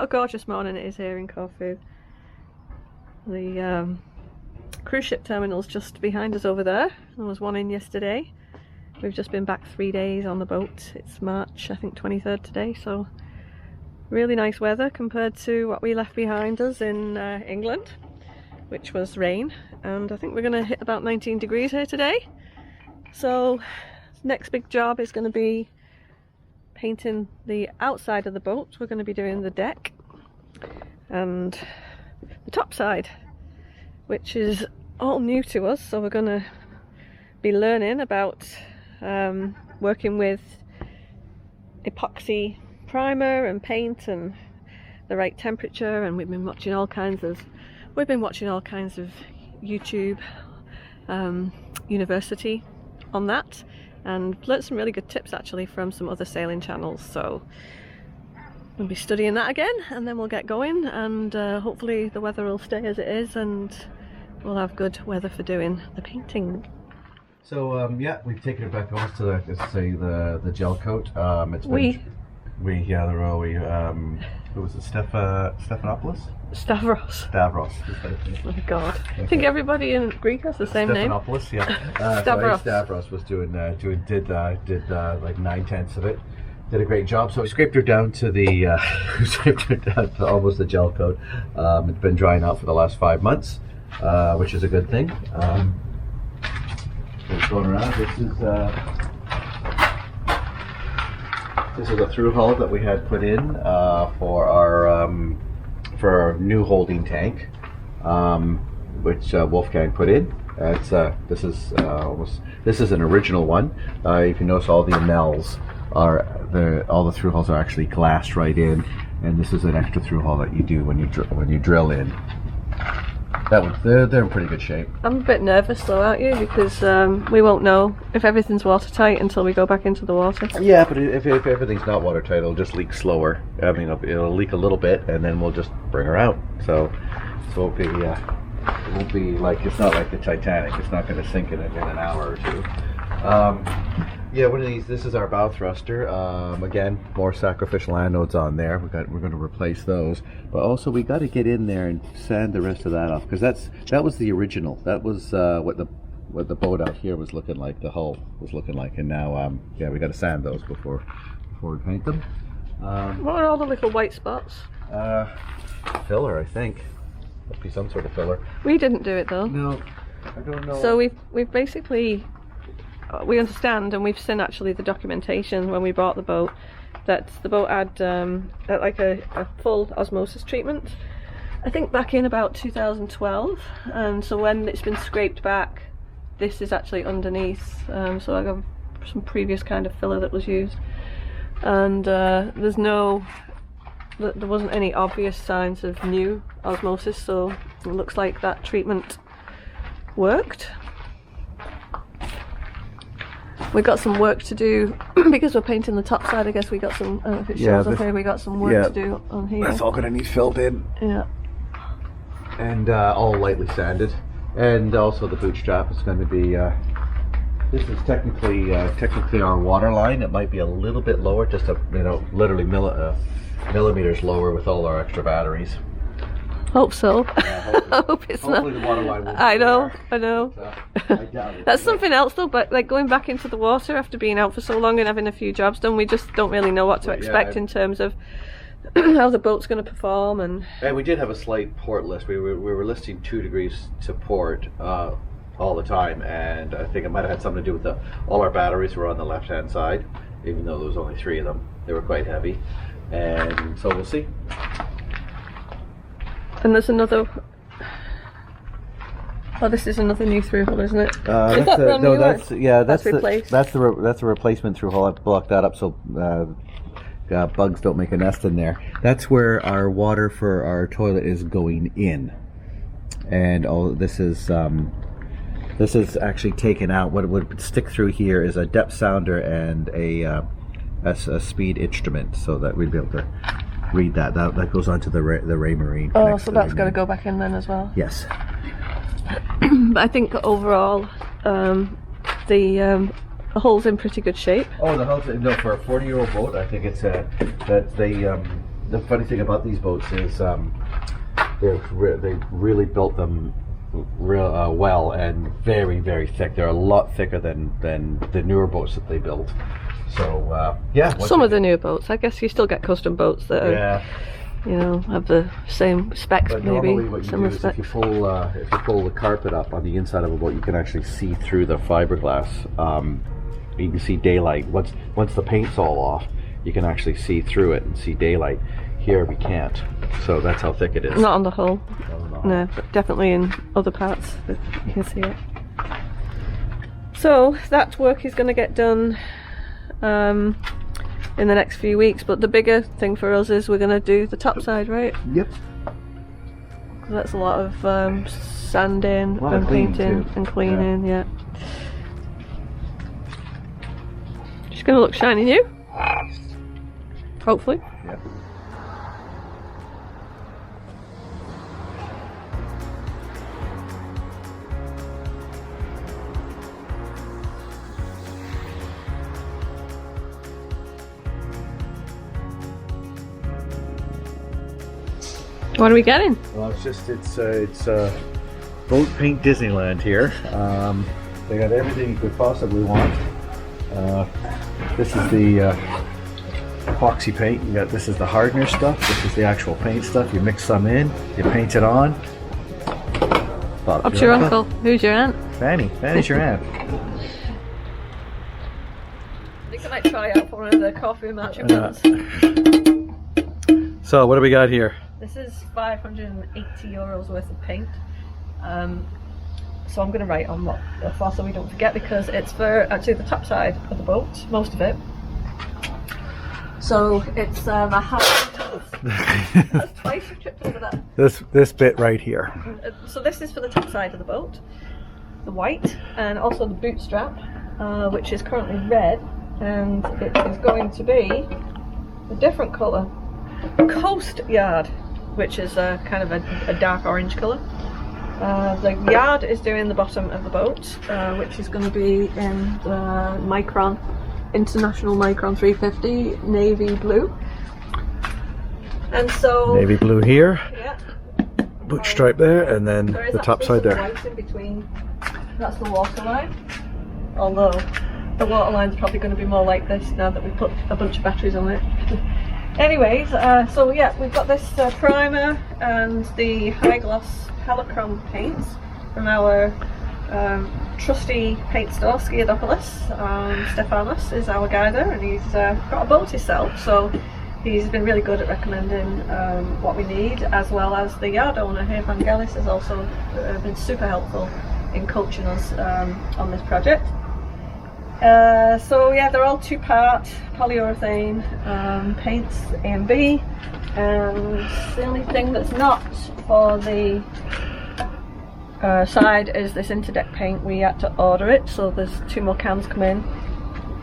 a gorgeous morning it is here in Corfu. The cruise ship terminal's just behind us over there. There was one in yesterday. We've just been back 3 days on the boat. It's March, I think 23rd today, so really nice weather compared to what we left behind us in England, which was rain. And I think we're going to hit about 19 degrees here today. So next big job is going to be painting the outside of the boat. We're going to be doing the deck and the top side, which is all new to us. So we're going to be learning about working with epoxy primer and paint and the right temperature, and we've been watching all kinds of YouTube university on that, and learnt some really good tips actually from some other sailing channels. So we'll be studying that again, and then we'll get going, and hopefully the weather will stay as it is and we'll have good weather for doing the painting. So yeah, we've taken it back almost to the gel coat. It's been who was it? Stephanopoulos? Stavros. Oh my god. Okay. I think everybody in Greek has the same name. Stephanopoulos, yeah. Stavros. Stavros was did like 9/10 of it. Did a great job. So we scraped her down to almost the gel coat. It's been drying out for the last 5 months, which is a good thing. Going around. This is a through hull that we had put in for our new holding tank, which Wolfgang put in. This is an original one. If you notice, all the enamels all the through hulls are actually glassed right in, and this is an extra through hull that you do when you drill in. They're in pretty good shape. I'm a bit nervous though, aren't you? Because we won't know if everything's watertight until we go back into the water. Yeah, but if everything's not watertight, it'll just leak slower. I mean, it'll leak a little bit, and then we'll just bring her out. So it won't be like, it's not like the Titanic. It's not going to sink in an hour or two. Yeah, one of these. This is our bow thruster. Again, more sacrificial anodes on there. We're going to replace those, but also we got to get in there and sand the rest of that off, because that was the original. That was what the boat out here was looking like. The hull was looking like, and now yeah, we got to sand those before we paint them. What are all the little white spots? Filler, I think. Must be some sort of filler. We didn't do it though. No, I don't know. So we've basically. We understand, and we've seen actually the documentation when we bought the boat, that the boat had like a full osmosis treatment, I think back in about 2012, and so when it's been scraped back, this is actually underneath, so I got some previous kind of filler that was used, and there wasn't any obvious signs of new osmosis, so it looks like that treatment worked. We got some work to do because we're painting the top side. I guess we got some. If it shows up here, we got some work to do on here. That's all going to need filled in. Yeah. And all lightly sanded, and also the bootstrap is going to be. This is technically our water line. It might be a little bit lower, just literally millimeters lower with all our extra batteries. Hope so. Yeah, I hope it's hopefully not. The water line won't I know. I doubt it. That's something else though, but like going back into the water after being out for so long and having a few jobs done, we just don't really know what to expect in terms of how the boat's going to perform. And we did have a slight port list. We were listing 2 degrees to port all the time, and I think it might have had something to do with all our batteries were on the left hand side, even though there was only 3 of them. They were quite heavy, and so we'll see. And there's another. Oh, this is another new through hull, isn't it? Is that brand new? That's replaced. That's a replacement through hull. I have to block that up so bugs don't make a nest in there. That's where our water for our toilet is going in, and all this is actually taken out. What would stick through here is a depth sounder and a speed instrument, so that we'd be able to read that goes onto the Ray Marine. Oh, so that's got to go back in then as well. Yes. But I think overall the hull's in pretty good shape. Oh, the hull's for a 40-year-old boat. I think it's that the funny thing about these boats is they really built them real well and very, very thick. They're a lot thicker than the newer boats that they built. So yeah. Some of the new boats, I guess you still get custom boats that are, you know, have the same specs, but maybe normally what you similar do is specs. if you pull the carpet up on the inside of a boat, you can actually see through the fiberglass. You can see daylight. Once the paint's all off, you can actually see through it and see daylight. Here we can't. So that's how thick it is. Not on the hull. No. No, but definitely in other parts that you can see it. So that work is going to get done in the next few weeks, but the bigger thing for us is we're going to do the top side, right? Yep. That's a lot of sanding lot and of cleaning painting too. and cleaning, yeah. She's going to look shiny new. Hopefully. Yeah. What are we getting? Well, it's boat paint Disneyland here. They got everything you could possibly want. This is the epoxy paint. This is the hardener stuff. This is the actual paint stuff. You mix some in, you paint it on. Bob's your uncle. Who's your aunt? Fanny. Fanny's your aunt. I think I might try out for one of the coffee matching ones. So what do we got here? This is €580 worth of paint. So I'm going to write on what for so we don't forget, because it's for actually the top side of the boat, most of it. So it's a half. That's twice you've tripped over that. This bit right here. So this is for the top side of the boat, the white, and also the boot strap, which is currently red, and it is going to be a different colour, Coast Yard, which is kind of a dark orange colour. The Yard is doing the bottom of the boat, which is going to be in the Micron, International Micron 350 navy blue. And so Navy blue here, yeah, boot stripe there, and then there is the top actually side some there. white in between. That's the waterline. Although the waterline's probably going to be more like this now that we put a bunch of batteries on it. Anyways, so yeah, we've got this primer and the high gloss Halochrome paints from our trusty paint store, Skiadopolis. Stefanos is our guider, and he's got a boat himself, so he's been really good at recommending what we need, as well as the yard owner here, Vangelis, has also been super helpful in coaching us on this project. So yeah, they're all two-part polyurethane paints, A and B, and the only thing that's not for the side is this interdeck paint. We had to order it, so there's 2 more cans come in,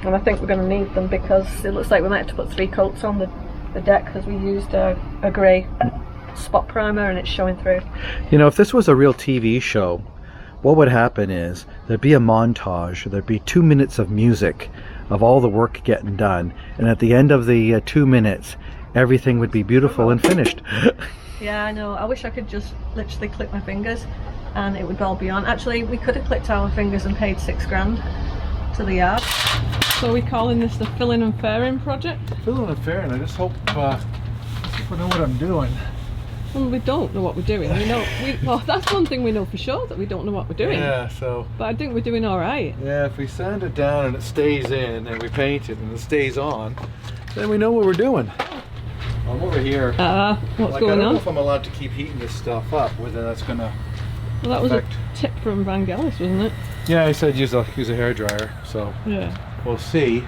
and I think we're going to need them because it looks like we might have to put 3 coats on the deck, because we used a grey spot primer and it's showing through. You know, if this was a real TV show, what would happen is there'd be a montage, there'd be 2 minutes of music of all the work getting done, and at the end of the 2 minutes everything would be beautiful and finished. Yeah, I know. I wish I could just literally click my fingers and it would all be on. Actually, we could have clicked our fingers and paid £6,000 to the yard. So are we calling this the filling and fairing project? Filling and fairing. I just hope I know what I'm doing. Well, we don't know what we're doing. Well, that's one thing we know for sure, that we don't know what we're doing. Yeah, so. But I think we're doing all right. Yeah, if we sand it down and it stays in, and we paint it and it stays on, then we know what we're doing. I'm over here. What's I going don't know on? if I'm allowed to keep heating this stuff up, whether that's gonna. Well, that was affect... a tip from Vangelis, wasn't it? Yeah, he said use a hairdryer, so Yeah. we'll see.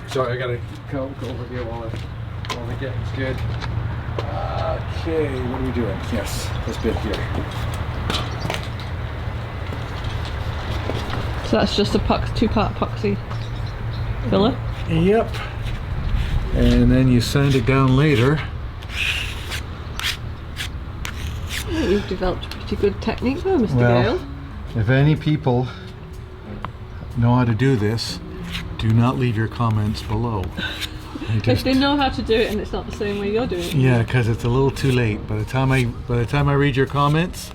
Sorry, I gotta go over here while the getting's good. Okay, what are we doing? Yes, this bit here. So that's just a 2-part epoxy filler? Yep. And then you sand it down later. Oh, you've developed a pretty good technique there, Mr. Well, Gale. if any people know how to do this, do not leave your comments below. If they know how to do it and it's not the same way you're doing it. Yeah, because it's a little too late. By the time I read your comments,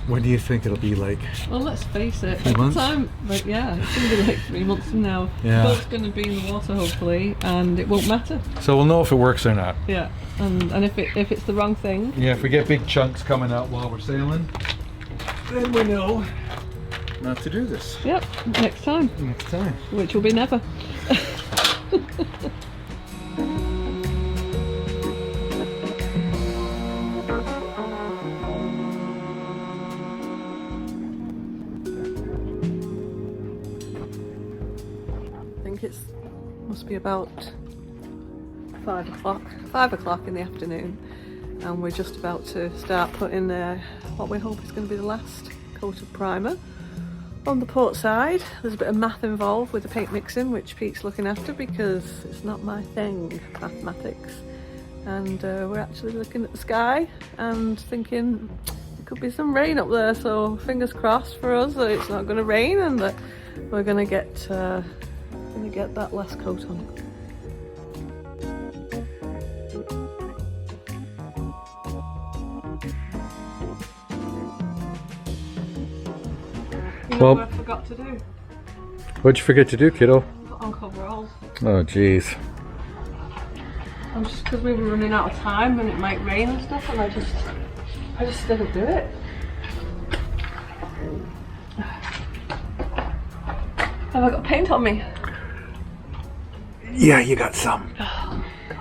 when do you think it'll be like? Well, let's face it. 3 months? But yeah, it's going to be like 3 months from now. Yeah. The boat's going to be in the water hopefully, and it won't matter. So we'll know if it works or not. Yeah, and if it's the wrong thing. Yeah, if we get big chunks coming out while we're sailing, then we know not to do this. Yep, next time. Next time. Which will be never. I think it must be about 5 o'clock in the afternoon, and we're just about to start putting what we hope is going to be the last coat of primer on the port side. There's a bit of math involved with the paint mixing, which Pete's looking after because it's not my thing, mathematics. And we're actually looking at the sky and thinking there could be some rain up there, so fingers crossed for us that it's not going to rain and that we're going to get that last coat on. You know what I forgot to do? What'd you forget to do, kiddo? Put on coveralls. Oh, jeez. I'm just because we were running out of time and it might rain and stuff, and I just didn't do it. Have I got paint on me? Yeah, you got some. Oh God.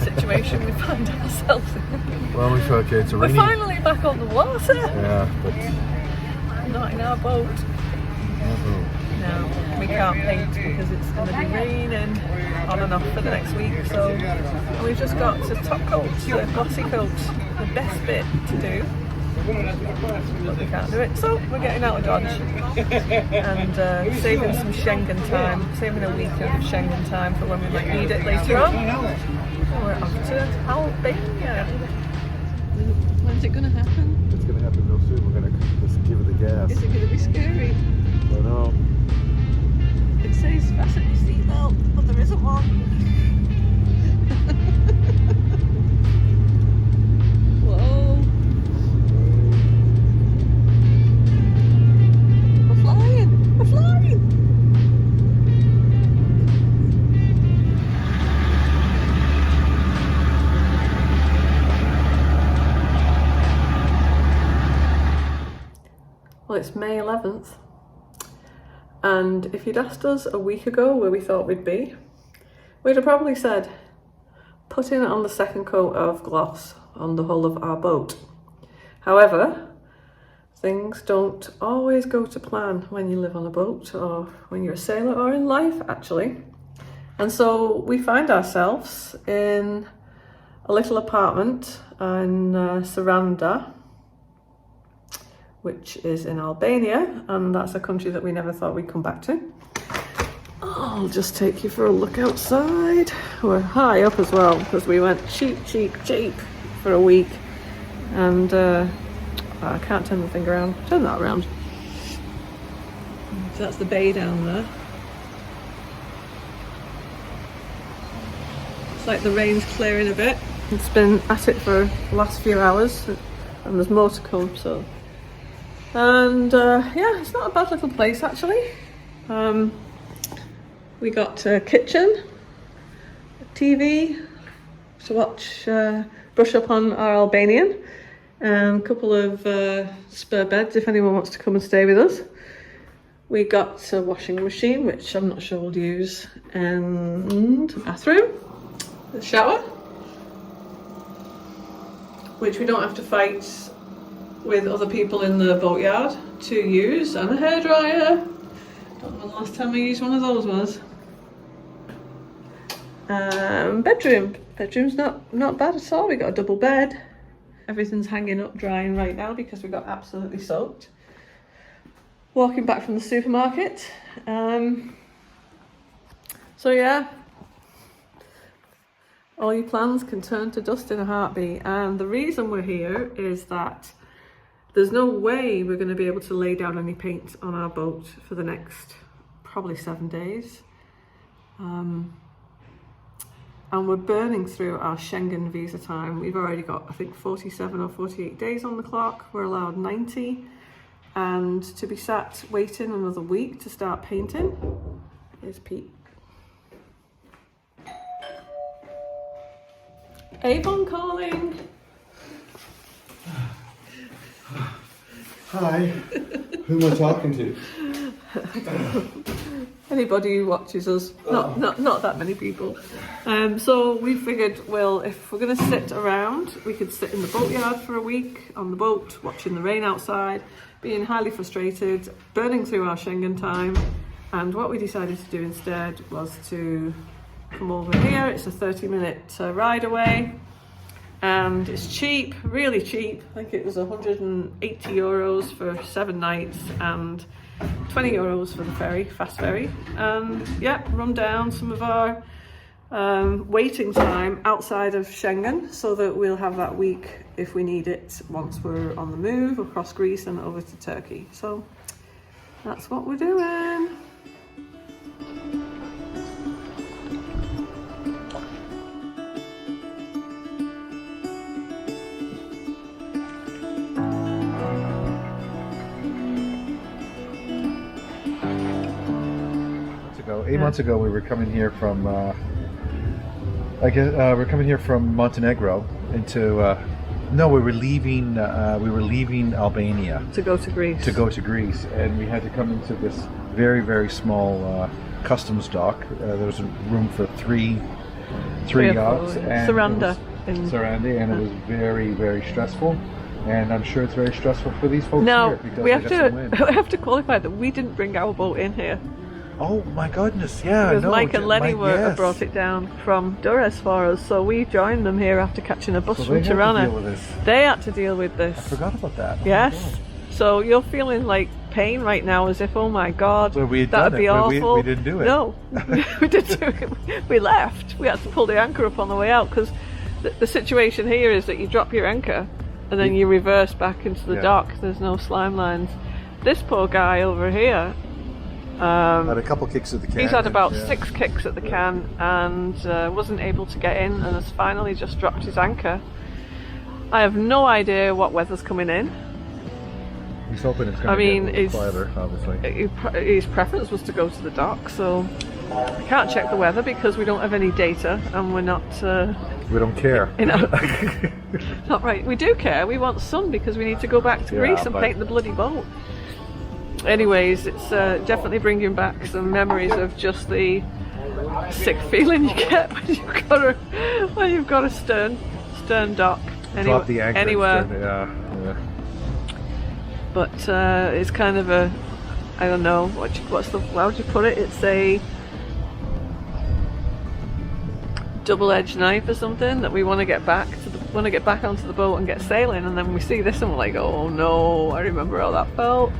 Situation we find ourselves in. Well, we feel okay. It's a We're rainy. finally back on the water. Yeah, but Not in our boat. No, we can't paint because it's going to be raining on and off for the next week. So we've just got to top coat, the glossy coat, the best bit to do. But we can't do it, so we're getting out of Dodge and saving some Schengen time, saving a week of Schengen time for when we might need it later on. We're off to Albania. When's it going to happen? it's gonna happen real soon. We're gonna just give it the gas. Is it going to be scary? I know. It says fasten your seatbelt, but there isn't one. Whoa. We're flying! We're flying! Well, it's May 11th. And if you'd asked us a week ago where we thought we'd be, we'd have probably said, putting on the second coat of gloss on the hull of our boat. However, things don't always go to plan when you live on a boat or when you're a sailor or in life, actually. And so we find ourselves in a little apartment in Saranda, which is in Albania, and that's a country that we never thought we'd come back to. I'll just take you for a look outside. We're high up as well because we went cheap for a week, and I can't turn the thing around. Turn that around. So that's the bay down there. It's like the rain's clearing a bit. It's been at it for the last few hours, and there's more to come. So. And yeah, it's not a bad little place actually. We got a kitchen, a TV to watch, brush up on our Albanian, and a couple of spare beds if anyone wants to come and stay with us. We got a washing machine, which I'm not sure we'll use, and a bathroom. The shower, which we don't have to fight with other people in the boatyard to use, and a hairdryer. Don't know when the last time I used one of those was. Bedroom's not bad at all. We got a double bed. Everything's hanging up drying right now because we got absolutely soaked. Walking back from the supermarket. So yeah, all your plans can turn to dust in a heartbeat. And the reason we're here is that there's no way we're going to be able to lay down any paint on our boat for the next probably 7 days. And we're burning through our Schengen visa time. We've already got, I think, 47 or 48 days on the clock. We're allowed 90. And to be sat waiting another week to start painting is Pete. Avon calling. Hi. Who am I talking to? Anybody who watches us, not that many people. So we figured, well, if we're going to sit around, we could sit in the boatyard for a week on the boat, watching the rain outside, being highly frustrated, burning through our Schengen time. And what we decided to do instead was to come over here. It's a 30-minute ride away, and it's cheap, really cheap. I think it was 180 euros for 7 nights and 20 euros for the ferry, fast ferry. And yeah, run down some of our waiting time outside of Schengen so that we'll have that week if we need it once we're on the move across Greece and over to Turkey. So that's what we're doing. Eight months ago, we were coming here from, we're coming here from Montenegro into, no, we were leaving Albania. To go to Greece. To go to Greece, and we had to come into this very, very small customs dock. There was room for three yachts. And Saranda. Saranda, and it was very, very stressful. And I'm sure it's very stressful for these folks now, here because we have they got some wind. we have to qualify that we didn't bring our boat in here. Oh my goodness, yeah. Because no, Mike and Lenny yes. brought it down from Durres for us, so we joined them here after catching a bus from Tirana. They had to deal with this. I forgot about that. Yes. Oh, so you're feeling like pain right now, as if, oh my God, well, that would be awful. We didn't do it. No, we didn't do it. We left. We had to pull the anchor up on the way out because the situation here is that you drop your anchor and then you reverse back into the dock. There's no slime lines. This poor guy over here, had a couple kicks at the can. He's had about 6 kicks at the can and wasn't able to get in and has finally just dropped his anchor. I have no idea what weather's coming in. He's hoping it's going to be a little quieter, obviously. His preference was to go to the dock, so we can't check the weather because we don't have any data and we're not... we don't care. You know, not right. We do care. We want sun because we need to go back to Greece and paint the bloody boat. Anyways, it's definitely bringing back some memories of just the sick feeling you get when you've got a stern dock Drop the anchor anywhere. But it's kind of a, I don't know, how would you put it? It's a double-edged knife or something that we want to get back onto the boat and get sailing, and then we see this and we're like, oh no, I remember how that felt.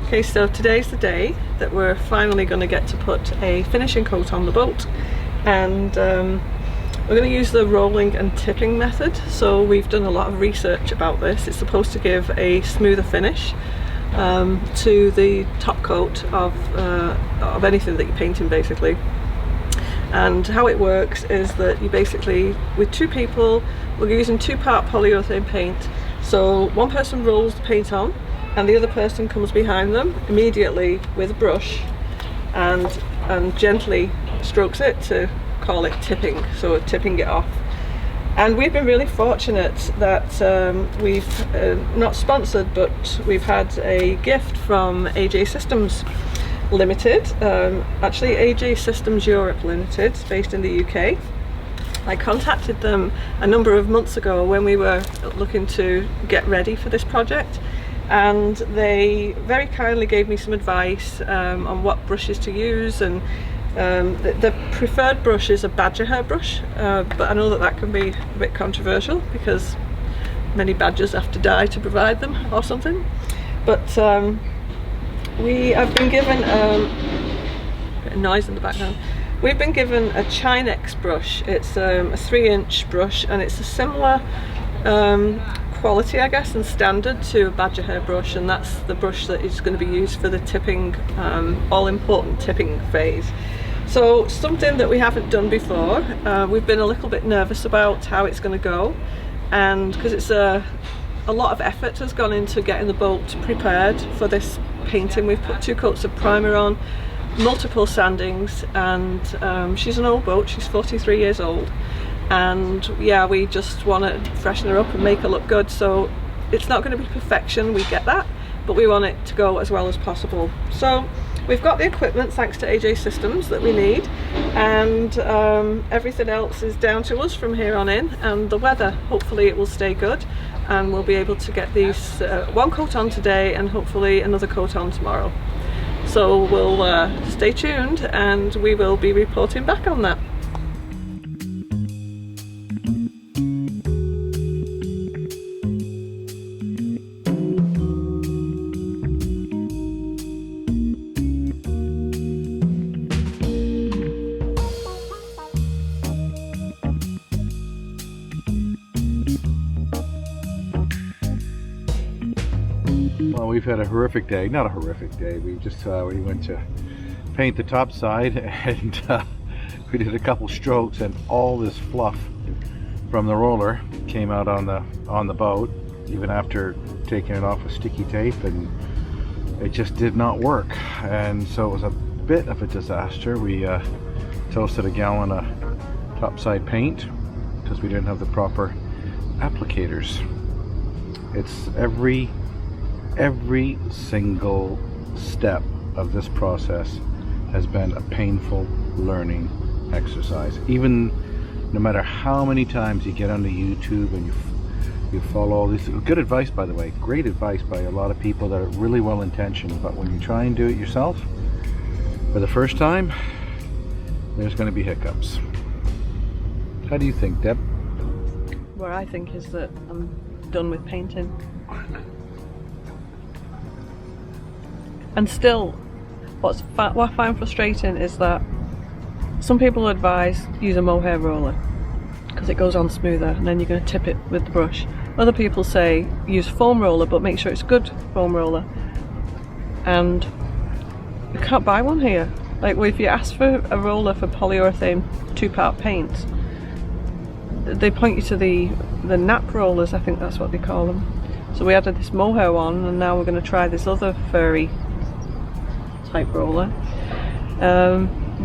Okay, so today's the day that we're finally going to get to put a finishing coat on the boat, and we're going to use the rolling and tipping method. So we've done a lot of research about this. It's supposed to give a smoother finish to the top coat of anything that you're painting, basically. And how it works is that you basically, with 2 people, we're using 2-part polyurethane paint. So one person rolls the paint on and the other person comes behind them immediately with a brush and gently strokes it to call it tipping, so tipping it off. And we've been really fortunate that we've not sponsored, but we've had a gift from AJ Systems Limited, actually AJ Systems Europe Limited, based in the UK. I contacted them a number of months ago when we were looking to get ready for this project, and they very kindly gave me some advice on what brushes to use. And the preferred brush is a badger hair brush, but I know that that can be a bit controversial because many badgers have to die to provide them or something. But we have been given a bit of noise in the background. We've been given a Chinex brush. It's a 3-inch brush, and it's a similar quality, I guess, and standard to a badger hair brush, and that's the brush that is going to be used for the tipping, all-important tipping phase. So something that we haven't done before. We've been a little bit nervous about how it's going to go, and because it's a lot of effort has gone into getting the boat prepared for this painting. We've put 2 coats of primer on, multiple sandings, and she's an old boat, she's 43 years old, and yeah, we just want to freshen her up and make her look good. So it's not going to be perfection, we get that, but we want it to go as well as possible. So we've got the equipment, thanks to AJ Systems, that we need, and everything else is down to us from here on in, and the weather, hopefully it will stay good, and we'll be able to get these 1 coat on today and hopefully another coat on tomorrow. So we'll stay tuned, and we will be reporting back on that. Well, we've had a horrific day. Not a horrific day. We just we went to paint the top side, and we did a couple strokes, and all this fluff from the roller came out on the boat, even after taking it off with sticky tape, and it just did not work. And so it was a bit of a disaster. We toasted a gallon of topside paint because we didn't have the proper applicators. It's every single step of this process has been a painful learning exercise. Even no matter how many times you get onto YouTube and you follow all these good advice, by the way, great advice by a lot of people that are really well intentioned, but when you try and do it yourself for the first time, there's going to be hiccups. How do you think, Deb? What I think is that I'm done with painting. And still, what I find frustrating is that some people advise use a mohair roller because it goes on smoother, and then you're going to tip it with the brush. Other people say use foam roller, but make sure it's good foam roller. And you can't buy one here. Like, if you ask for a roller for polyurethane 2-part paint, they point you to the nap rollers, I think that's what they call them. So we added this mohair one, and now we're going to try this other furry type roller.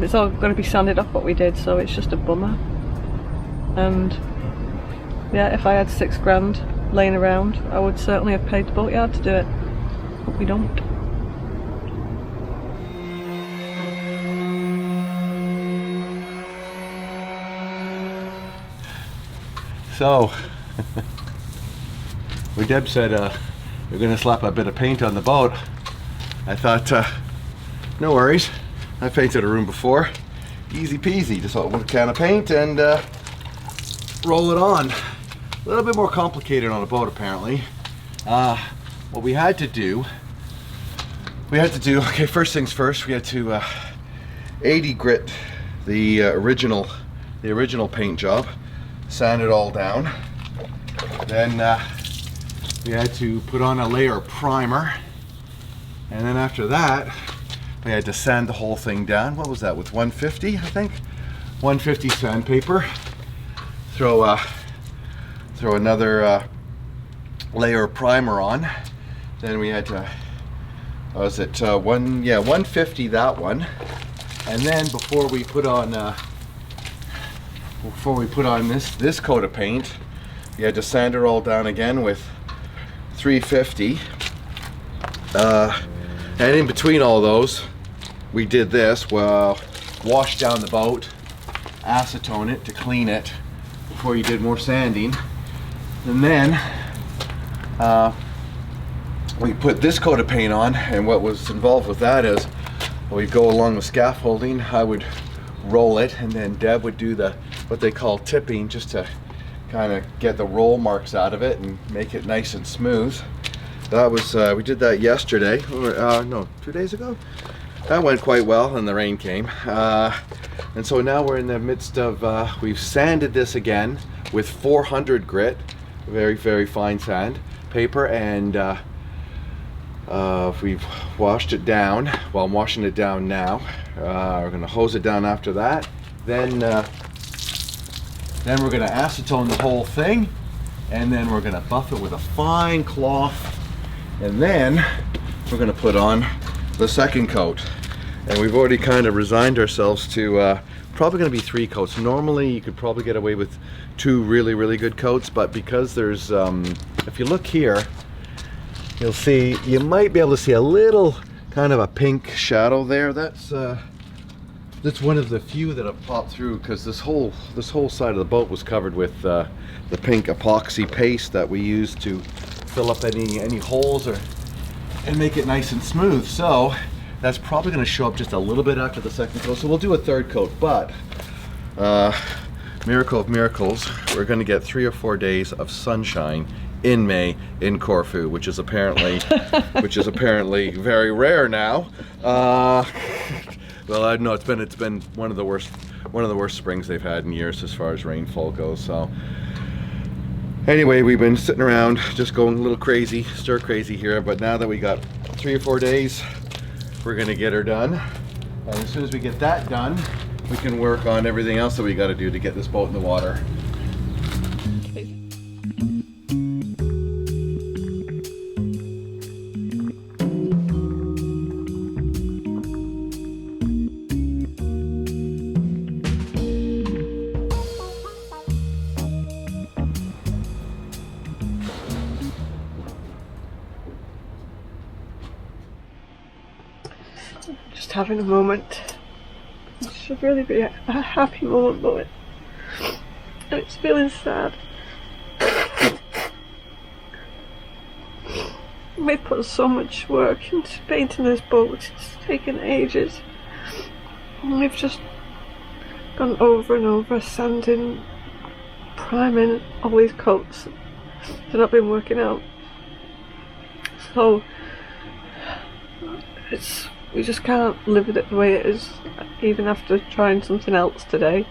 It's all going to be sanded off what we did, so it's just a bummer. And yeah, if I had £6 laying around, I would certainly have paid the boatyard to do it, but we don't. So when Deb said we're going to slap a bit of paint on the boat, I thought no worries, I've painted a room before, easy peasy, just one can of paint and roll it on. A little bit more complicated on a boat apparently. What we had to do, okay, first things first, we had to 80 grit the original paint job, sand it all down. Then we had to put on a layer of primer, and then after that we had to sand the whole thing down. What was that, with 150, I think? 150 sandpaper. Throw another layer of primer on. Then we had to, was it 150 that one. And then before we put on before we put on this coat of paint, we had to sand it all down again with 350. And in between all those, we did this. Well, wash down the boat, acetone it to clean it before you did more sanding, and then we put this coat of paint on. And what was involved with that is we go along with scaffolding. I would roll it, and then Deb would do what they call tipping, just to kind of get the roll marks out of it and make it nice and smooth. That was we did that yesterday, no, 2 days ago. That went quite well, and the rain came. And so now we're in the midst of, we've sanded this again with 400 grit, very, very fine sand paper, and we've washed it down. Well, I'm washing it down now. We're gonna hose it down after that. Then we're gonna acetone the whole thing, and then we're gonna buff it with a fine cloth, and then we're gonna put on the second coat. And we've already kind of resigned ourselves to probably going to be 3 coats. Normally you could probably get away with 2 really, really good coats, but because there's, if you look here, you'll see, you might be able to see a little kind of a pink shadow there. That's one of the few that have popped through, because this whole side of the boat was covered with the pink epoxy paste that we use to fill up any holes and make it nice and smooth. So that's probably going to show up just a little bit after the second coat. So we'll do a third coat, but miracle of miracles, we're going to get 3 or 4 days of sunshine in May in Corfu, which is apparently very rare now. Well, I know it's been one of the worst springs they've had in years as far as rainfall goes. So anyway, we've been sitting around just going a little crazy, stir crazy here, but now that we got 3 or 4 days, we're gonna get her done. And as soon as we get that done, we can work on everything else that we gotta do to get this boat in the water. Just having a moment. It should really be a happy moment, but it's feeling sad. We've put so much work into painting this boat. It's taken ages. And we've just gone over and over, sanding, priming all these coats. They've not been working out. So we just can't live with it the way it is, even after trying something else today.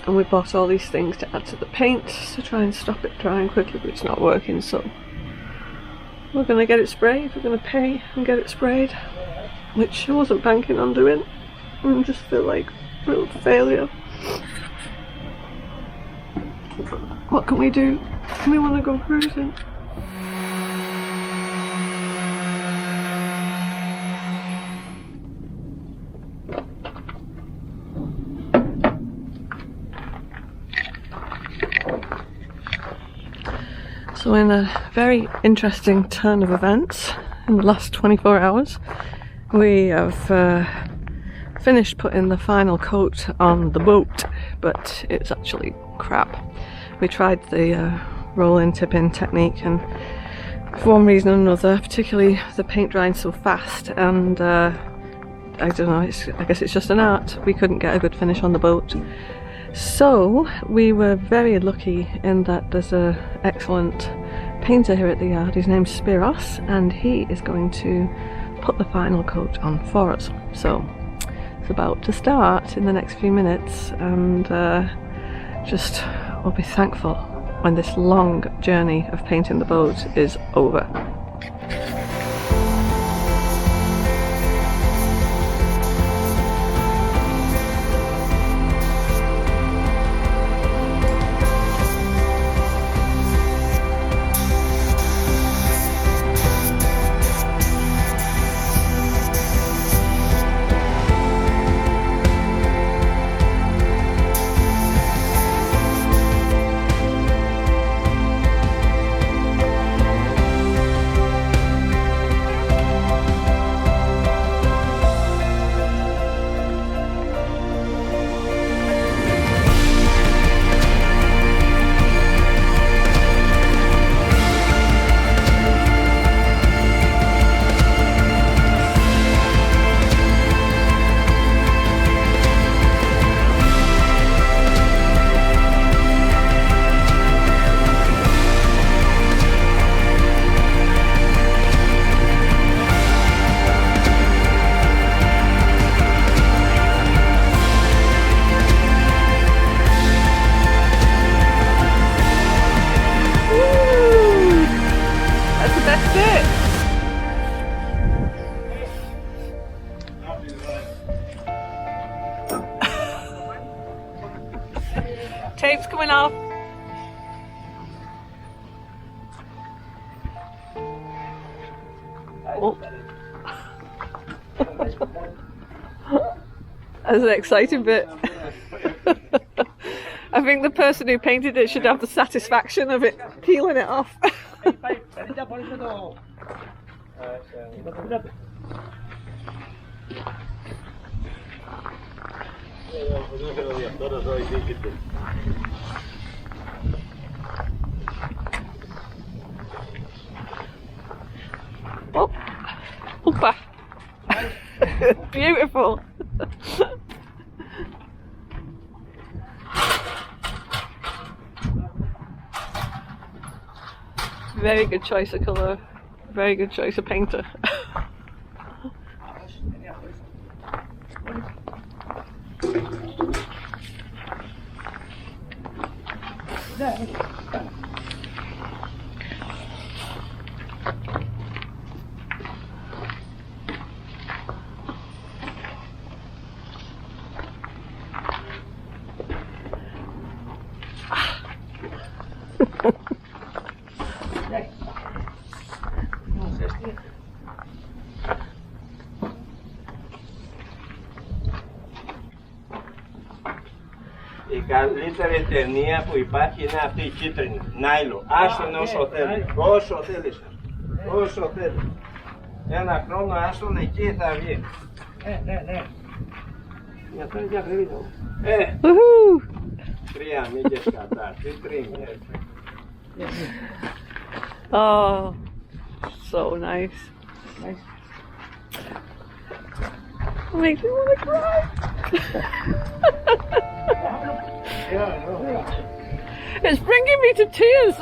And we bought all these things to add to the paint to try and stop it drying quickly, but it's not working, so we're going to get it sprayed. We're going to pay and get it sprayed, which I wasn't banking on doing, and just feel like a real failure. What can we do? We want to go cruising. So in a very interesting turn of events in the last 24 hours, we have finished putting the final coat on the boat, but it's actually crap. We tried the roll-in tip-in technique, and for one reason or another, particularly the paint drying so fast, and I don't know, I guess it's just an art. We couldn't get a good finish on the boat. So we were very lucky in that there's an excellent painter here at the yard. His name's Spiros, and he is going to put the final coat on for us. So it's about to start in the next few minutes, and just we'll be thankful when this long journey of painting the boat is over. Tape's coming off. Oh. That's an exciting bit. I think the person who painted it should have the satisfaction of it peeling it off. Oh, Opa. Beautiful. Very good choice of colour. Very good choice of painter. Η καλύτερη ταινία που υπάρχει είναι αυτή η κίτρινη, Νάιλο. Άστον όσο θέλει, όσο θέλεις. Όσο θέλει. Ένα χρόνο άστον εκεί θα βγει. Ναι. Για αυτό είναι διακριτό. Τρία μήκες κατά, τι τρίμη έτσι. Oh, so nice. Makes me want to cry. It's bringing me to tears.